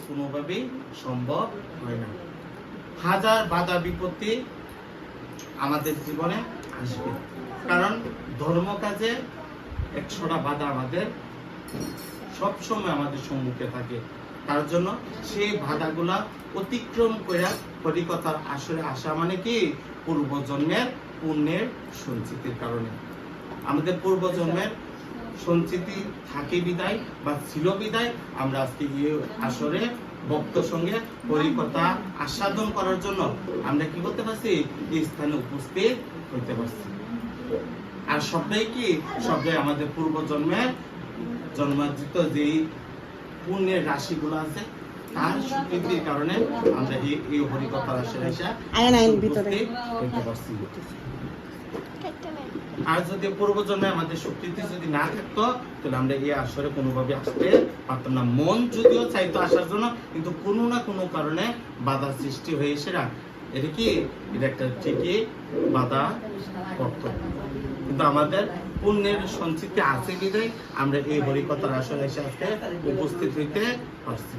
কোনোভাবেই সম্ভব হয় না। হাজার বাধা বিপত্তি আমাদের জীবনে আসবে, কারণ ধর্ম কাজে 100টা বাধা আমাদের সবসময় আমাদের সম্মুখে থাকে। তার জন্য সেই বাধাগুলা অতিক্রম করে হরিকথার আসরে আসা মানে কি পূর্বজন্মের পুণ্যের সঞ্চিতির কারণে। আমাদের পূর্বজন্মের সঞ্চিতি থাকে বিদায় বা ছিল বিদায় আমরা আজকে গিয়ে আসরে ভক্ত সঙ্গে হরিকথা আস্বাদন করার জন্য আমরা কি করতে পারছি, এই স্থানে উপস্থিত হইতে পারছি। আর সবটাই কি, সবটাই আমাদের পূর্বজন্মের জন্মার্জিত যেই পুণ্যের রাশিগুলো আছে তার স্বীকৃতির কারণে আমরা এই হরিকথার আসরে এসে উপস্থিত হইতে পারছি। আর যদি পূর্বজন্মে আমাদের স্বীকৃতি যদি না থাকতো তাহলে আমরা এই আসরে কোনোভাবে আসতে পারতাম না। মন যদিও চাইতো আসার জন্য, কিন্তু কোনো না কোনো কারণে বাধা সৃষ্টি হয়ে এসে এটা কি, এটা একটা ঠিকই বাধা করত। কিন্তু আমাদের পুণ্যের সঞ্চিতি আছে বিধায় আমরা এই হরিকথার আসরে এসে আজকে উপস্থিত হইতে পারছি।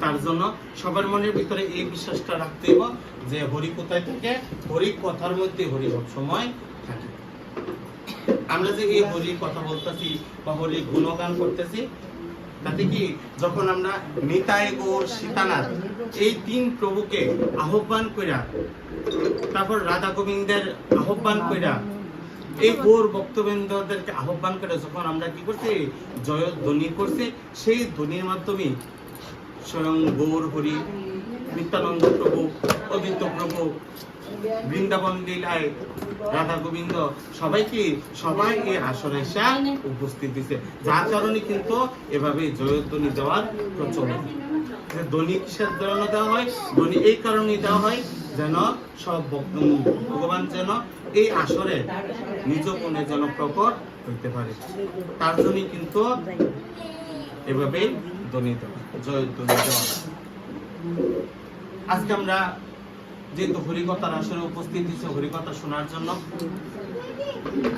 তার জন্য সবার মনের ভিতরে এই বিশ্বাসটা রাখতে হবে যে হরি কোথায় থাকে, হরি কথার মধ্যে হরি সবসময় থাকে। আমরা যে এই হরির কথা বলতেছি বা হরির গুণগান করতেছি, তাতে কি যখন আমরা নিতাই গৌর সীতানাথ এই 3 প্রভুকে আহ্বান কইরা, তারপর রাধা গোবিন্দের আহ্বান কইরা, এই গৌর ভক্তবৃন্দদেরকে আহ্বান করে যখন আমরা কি করছি, জয়ধ্বনি করছি, সেই ধ্বনির মাধ্যমে স্বয়ং গৌর হরি, নিত্যানন্দ প্রভু, অদ্বৈত প্রভু, বৃন্দাবন লীলায় রাধা গোবিন্দ সবাই এই আসরে এসে উপস্থিত দিছে। যার কারণে কিন্তু এভাবে জয়ধ্বনি দেওয়ার প্রচলন। ধ্বনি কিসের জন্য দেওয়া হয়? ধ্বনি এই কারণে দেওয়া হয় যেন সব ভগবান যেন এই আসরে নিজ গুণে যেন প্রকট হইতে পারে। তার জন্য কিন্তু এভাবে ধ্বনি দেওয়া, জয়ধ্বনি দেওয়া। আজকে আমরা যেহেতু হরিকথার আসরে উপস্থিত হয়েছে হরিকথা শোনার জন্য,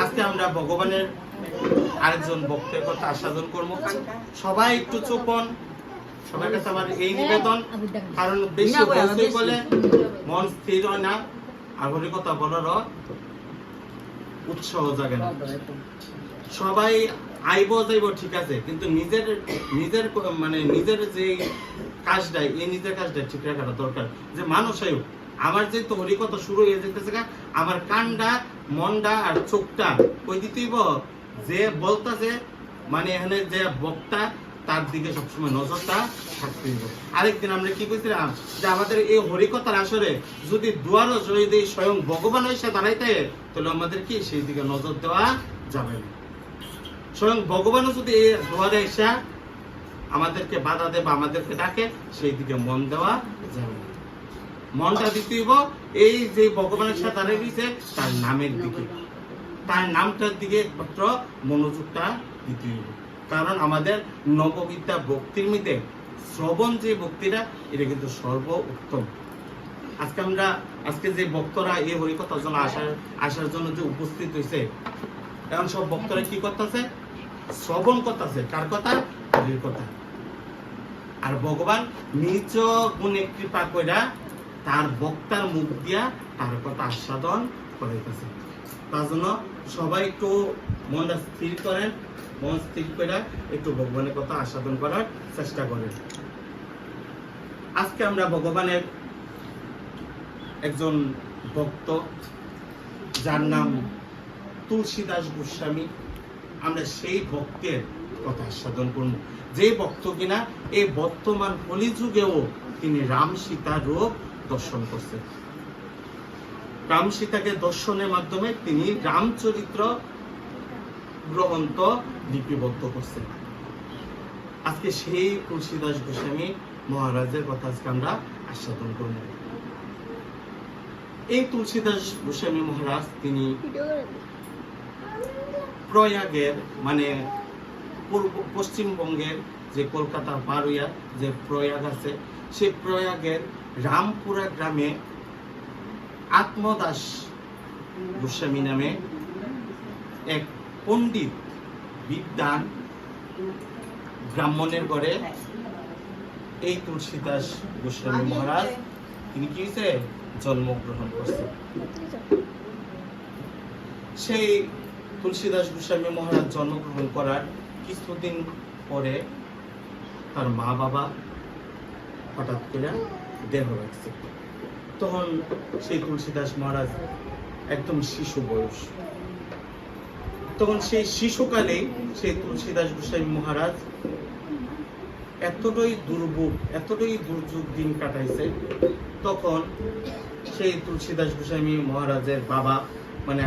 আজকে আমরা ভগবানের আরেকজন ভক্তের কথা আস্বাদন করবো। সবাই একটু চুপ হন। সবার কাছে আমার এই নিবেদন, কারণ বেশি বলে মন স্থির হয় না, আর হরিকথা বলারও উৎসাহ জাগে না। সবাই আইব যাইব ঠিক আছে, কিন্তু নিজের যে কাজটা, এই নিজের কাজটা ঠিক রাখাটা দরকার। যে মানুষ আয়ুক, আমার যে তো হরিকথা শুরু হয়ে যেতেছে, আমার কানটা, মনটা আর চোখটা কই দিতেইব যে বলতাছে, এখানে যে বক্তা তার দিকে সবসময় নজরটা থাকতে হইব। আরেকদিন আমরা কি কইছিলাম যে আমাদের এই হরিকথার আসরে যদি দুয়ারও যদি স্বয়ং ভগবান এসে দাঁড়াইতে, তাহলে আমাদের কি সেই দিকে নজর দেওয়া যাবে না। স্বয়ং ভগবানও যদি এই দুয়ারে এসে আমাদেরকে বাধা দেয় বা আমাদেরকে ডাকে, সেই দিকে মন দেওয়া যাবে না। মনটা দিতে হইব এই যে ভগবানের সাথে দাঁড়িয়ে দিয়েছে তার নামের দিকে, তার নামটার দিকে মাত্র মনোযোগটা দিতে হইব। কারণ আমাদের নববিদ্যা ভক্তির মধ্যে শ্রবণ যে ভক্তিটা, এটা কিন্তু সর্ব উত্তম। আজকে যে ভক্তরা এই হরিকথার জন্য আসার জন্য যে উপস্থিত হয়েছে, এখন সব ভক্তরা কি করতেছে, শ্রবণ করতেছে। কার কথা? হরির কথা। আর ভগবান নিজ গুণে কৃপা কইরা তার বক্তার মুখ দিয়া তার কথা আস্বাদন করাইতেছে। তার জন্য সবাই একটু মনটা স্থির করেন, মন স্থির করে একটু ভগবানের কথা আস্বাদন করার চেষ্টা করেন। আজকে আমরা ভগবানের একজন ভক্ত, যার নাম তুলসীদাস গোস্বামী, আমরা সেই ভক্তের কথা আস্বাদন করব। যে ভক্ত কিনা এই বর্তমান কলিযুগেও তিনি রাম সীতার রূপ দর্শন করছেন। রাম সীতাকে দর্শনের মাধ্যমে তিনি রামচরিত্র গ্রন্থ লিপিবদ্ধ করছেন। আজকে সেই তুলসীদাস গোস্বামী মহারাজের কথা আজকে আমরা আস্বাদন করব। এই তুলসীদাস গোস্বামী মহারাজ তিনি প্রয়াগের পশ্চিমবঙ্গের যে কলকাতা পার হইয়া যে প্রয়াগ আছে, সেই প্রয়াগের রামপুরা গ্রামে আত্মদাস গোস্বামী নামে এক পণ্ডিত বিদ্বান ব্রাহ্মণের ঘরে এই তুলসীদাস গোস্বামী মহারাজ তিনি কি হয়েছে জন্মগ্রহণ করছে। সেই তুলসীদাস গোস্বামী মহারাজ জন্মগ্রহণ করার কিছুদিন পরে তার মা বাবা হঠাৎ করে দেহ রাখছে। তখন সেই তুলসীদাস মহারাজ একদম শিশু বয়স। তখন সেই শিশুকালে সেই তুলসীদাস গোস্বামী মহারাজ এতটাই দুর্ভোগ এতটাই দুর্যোগ দিন কাটাইছে। তখন সেই তুলসীদাস গোস্বামী মহারাজের বাবা মানে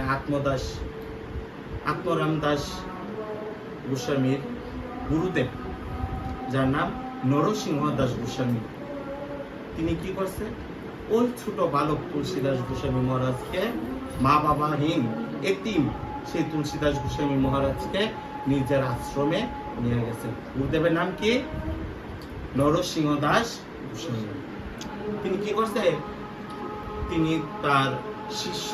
আত্মরাম দাস গোস্বামীর গুরুদেব, যার নাম নরসিংহ দাস গোস্বামী, তিনি কি করছে ওই ছোট বালক তুলসীদাস গোস্বামী মহারাজকে মা বাবাহীন এতিম সেই তুলসীদাস গোস্বামী মহারাজকে নিজের আশ্রমে নিয়ে গেছে। গুরুদেবের নাম কি নরসিংহ দাস গোস্বামী। তিনি কি করছে, তিনি তার শিষ্য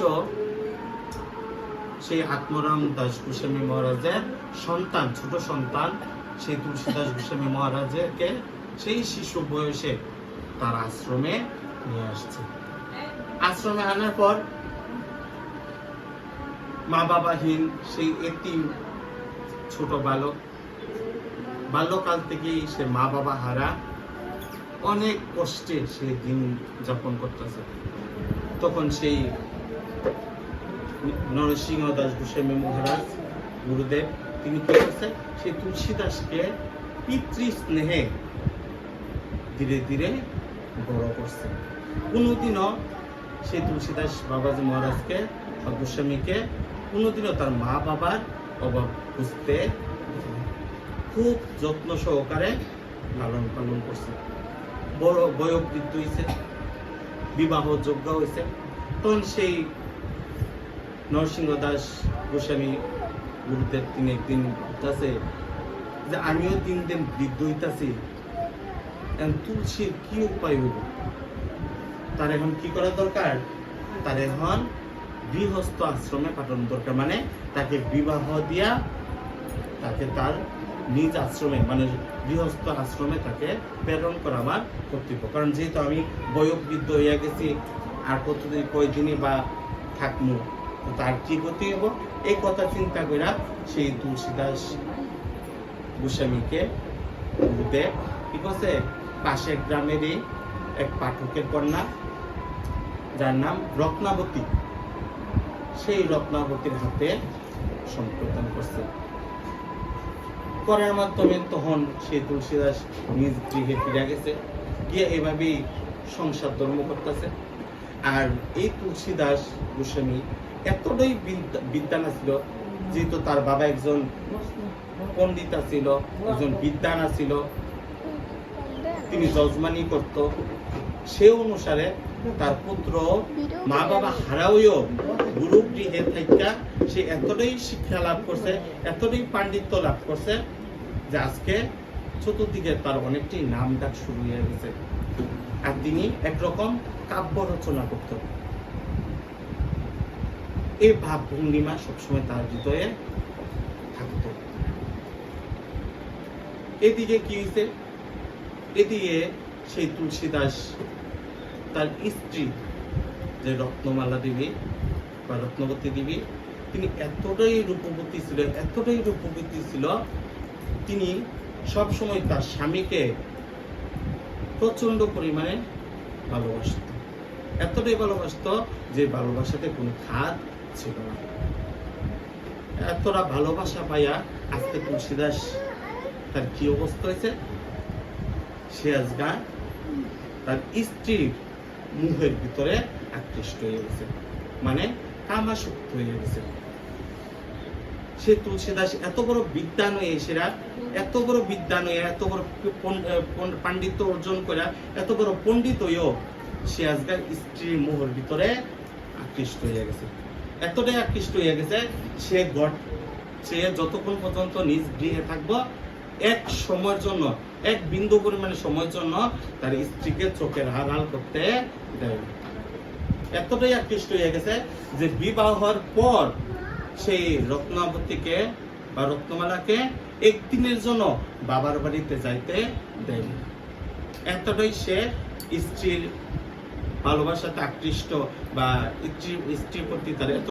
সেই আত্মরাম দাস গোস্বামী মহারাজের সন্তান ছোট সন্তান সেই তুলসীদাস গোস্বামী মহারাজকে সেই শিশু বয়সে তার আশ্রমে নিয়ে আসছে। আশ্রমে আনার পর মা বাবাহীন সেই এতিম ছোট বালক বাল্যকাল থেকেই সে মা বাবা হারা অনেক কষ্টে সে দিন যাপন করতেছে। তখন সেই নরসিংহ দাস গোস্বামী মহারাজ গুরুদেব তিনি কি করছে, সেই তুলসীদাসকে পিতৃ স্নেহে ধীরে ধীরে বড় করছে। কোনোদিনও সেই তুলসীদাস বাবাজি মহারাজকে গোস্বামীকে কোনোদিনও তার মা বাবার অভাব বুঝতে খুব যত্ন সহকারে লালন পালন করছে। বড় বয়োবৃদ্ধ হয়েছে, বিবাহ যোগ্য হয়েছে। তখন সেই নরসিংহ দাস গোস্বামী গুরুদেব তিনি একদিন বলতেছে যে আমিও দিন দিন বৃদ্ধ হইতাছি, তুলসীর কি উপায় হইব, তার এখন কি করা দরকার, তার এখন গৃহস্থ আশ্রমে পাঠানো দরকার। মানে তাকে বিবাহ দিয়া তাকে তার নিজ আশ্রমে মানে গৃহস্থ আশ্রমে তাকে প্রেরণ করা আমার কর্তব্য। কারণ যেহেতু আমি বয়োবৃদ্ধ হইয়া গেছি, আর কতদিন কয়দিনই বা থাকবো, তার কি গতি হব, এই কথা চিন্তা করে সেই তুলসীদাস গোস্বামীকে গুরুদেব কি করছে, পাশের গ্রামেরই এক পাঠকের কন্যা যার নাম রত্নাবতী, সেই রত্নাবতীর হাতে সম্প্রদান করছে। করার মাধ্যমে তখন সেই তুলসীদাস নিজ গৃহে ফিরে গেছে, গিয়ে এভাবেই সংসার ধর্ম করতেছে। আর এই তুলসীদাস গোস্বামী এতটাই বিদ্বান ছিল, যেহেতু তার বাবা একজন পণ্ডিত ছিল, একজন বিদ্বান ছিল, তিনি যজমানি করত, সে অনুসারে তার পুত্র মা বাবা হারাইও গুরু গৃহে থাকা সে এতটাই শিক্ষা লাভ করছে, এতটাই পাণ্ডিত্য লাভ করছে যে আজকে চতুর্দিকে তার অনেকটাই নাম ডাক শুরু হয়ে গেছে। আর তিনি একরকম কাব্য রচনা করত। এই ভাব ভঙ্গিমা সবসময় তার হৃদয়ে থাকত। এদিকে কি হয়েছে, এদিকে সেই তুলসীদাস তার স্ত্রী যে রত্নমালা দেবী বা রত্নবতী দেবী, তিনি এতটাই রূপবতী ছিল, এতটাই রূপবতী ছিল, তিনি সব সময় তার স্বামীকে প্রচন্ড পরিমাণে ভালোবাসত। এতটাই ভালোবাসত যে ভালোবাসাতে কোনো খাদ ছিল না। এতটা ভালোবাসা পাইয়া আজকে তুলসীদাস তার কি অবস্থা হয়েছে, সে আজকে তার স্ত্রীর মুখের ভিতরে আকৃষ্ট হয়ে গেছে, মানে কামাসক্ত হয়ে গেছে। সে তুলসীদাস এত বড় বিদ্বান হয়ে এসেরা, এত বড় বিদ্বান হয়ে, এত বড় পাণ্ডিত্য অর্জন করে, এত বড় পণ্ডিত হয়েও সে আজকে স্ত্রীর মুখের ভিতরে আকৃষ্ট হয়ে গেছে। এতটাই আকৃষ্ট হয়ে গেছে, সে যতক্ষণ পর্যন্ত নিজ গৃহে থাকবো, এক সময়ের জন্য, এক বিন্দু পরিমাণে সময়ের জন্য তার স্ত্রীকে চোখের আড়াল করতে দেয়। এতটাই আকৃষ্ট হয়ে গেছে যে বিবাহ হওয়ার পর সেই রত্নাবতীকে বা রত্নমালাকে একদিনের জন্য বাবার বাড়িতে যাইতে দেয়। এতটাই সে স্ত্রীর ভালোবাসাতে আকৃষ্ট বা স্ত্রীর প্রতি তার এত